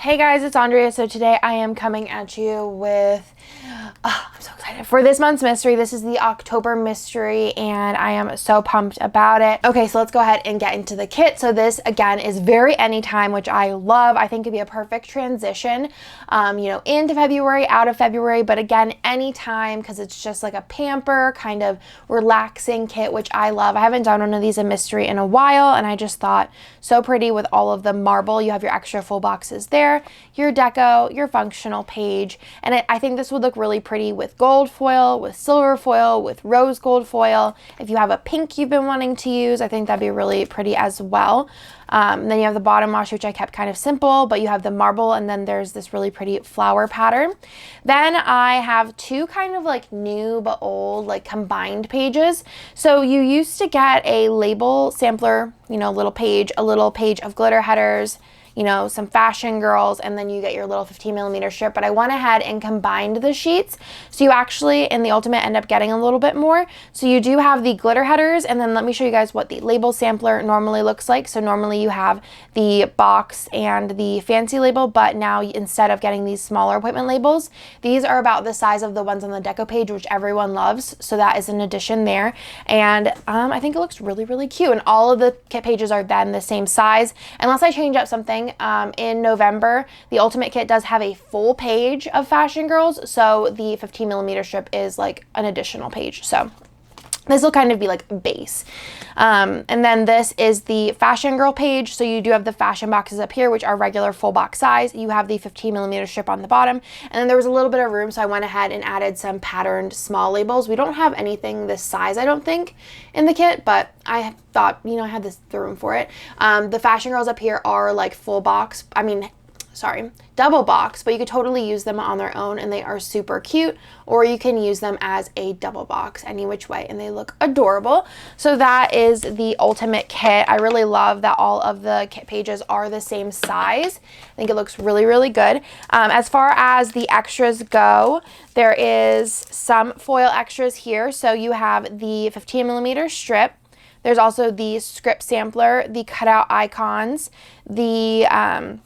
Hey guys, it's Andrea. So today I am coming at you with, I'm so excited for this month's mystery. This is the October mystery and I am so pumped about it. Okay, so let's go ahead and get into the kit. So this again is very anytime, which I love. I think it'd be a perfect transition, into February, out of February, but again, anytime, because it's just like a pamper kind of relaxing kit, which I love. I haven't done one of these in mystery in a while and I just thought so pretty with all of the marble. You have your extra full boxes there, your deco, your functional page, and I think this would look really pretty with gold foil, with silver foil, with rose gold foil. If you have a pink you've been wanting to use, I think that'd be really pretty as well. Then you have the bottom washi, which I kept kind of simple, but you have the marble, and then there's this really pretty flower pattern. Then I have two kind of like new but old like combined pages. So you used to get a label sampler, a little page of glitter headers, some fashion girls, and then you get your little 15mm strip, but I went ahead and combined the sheets. So you actually, in the ultimate, end up getting a little bit more. So you do have the glitter headers, and then let me show you guys what the label sampler normally looks like. So normally you have the box and the fancy label, but now instead of getting these smaller appointment labels, these are about the size of the ones on the deco page, which everyone loves. So that is an addition there. And I think it looks really, really cute. And all of the kit pages are then the same size, unless I change up something. In November, the ultimate kit does have a full page of fashion girls, so the 15mm strip is like an additional page. So this will kind of be like base. And then this is the fashion girl page. So you do have the fashion boxes up here, which are regular full box size. You have the 15mm strip on the bottom. And then there was a little bit of room, so I went ahead and added some patterned small labels. We don't have anything this size, I don't think, in the kit, but I thought, I had the room for it. The fashion girls up here are like full box. Double box, but you could totally use them on their own and they are super cute, or you can use them as a double box any which way and they look adorable. So that is the ultimate kit. I really love that all of the kit pages are the same size. I think it looks really, really good. As far as the extras go, there is some foil extras here. So you have the 15mm strip. There's also the script sampler, the cutout icons, the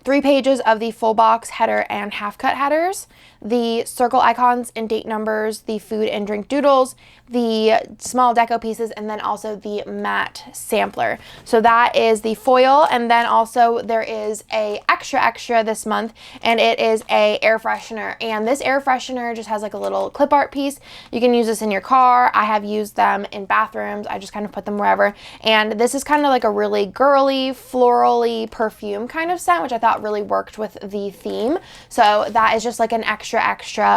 3 pages of the full box header and half cut headers, the circle icons and date numbers, the food and drink doodles, the small deco pieces, and then also the matte sampler. So that is the foil, and then also there is a extra this month, and it is a air freshener. And this air freshener just has like a little clip art piece. You can use this in your car. I have used them in bathrooms. I just kind of put them wherever. And this is kind of like a really girly, florally perfume kind of scent, which I thought really worked with the theme. So that is just like an extra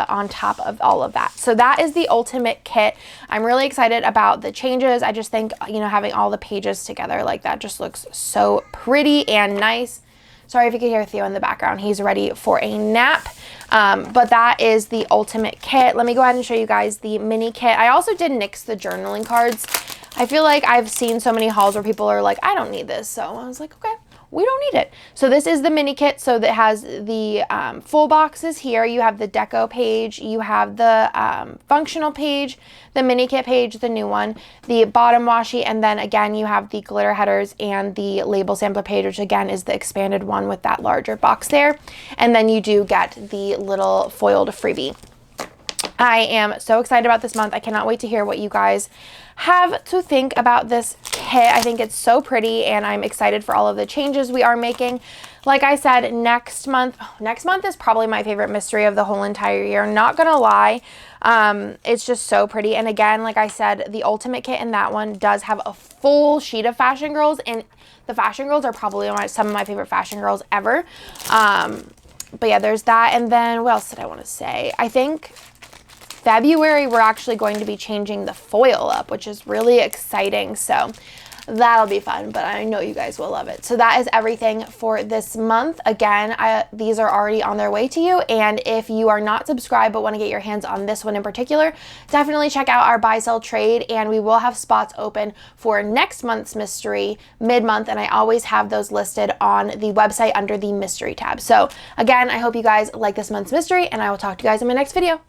on top of all of that. So that is the ultimate kit. I'm really excited about the changes. I just think, having all the pages together like that just looks so pretty and nice. Sorry if you could hear Theo in the background. He's ready for a nap. But that is the ultimate kit. Let me go ahead and show you guys the mini kit. I also did nix the journaling cards. I feel like I've seen so many hauls where people are like, I don't need this. So I was like, okay, we don't need it. So this is the mini kit. So that has the full boxes here. You have the deco page, you have the functional page, the mini kit page, the new one, the bottom washi, and then again you have the glitter headers and the label sampler page, which again is the expanded one with that larger box there. And then you do get the little foiled freebie. I am so excited about this month. I cannot wait to hear what you guys have to think about this kit. I think it's so pretty and I'm excited for all of the changes we are making. Like I said, next month is probably my favorite mystery of the whole entire year. Not gonna lie. It's just so pretty. And again, like I said, the ultimate kit in that one does have a full sheet of fashion girls, and the fashion girls are probably some of my favorite fashion girls ever. But yeah, there's that. And then what else did I want to say? I think February, we're actually going to be changing the foil up, which is really exciting. So that'll be fun, but I know you guys will love it. So that is everything for this month. Again, these are already on their way to you. And if you are not subscribed but want to get your hands on this one in particular, definitely check out our buy, sell, trade. And we will have spots open for next month's mystery mid-month. And I always have those listed on the website under the mystery tab. So again, I hope you guys like this month's mystery, and I will talk to you guys in my next video.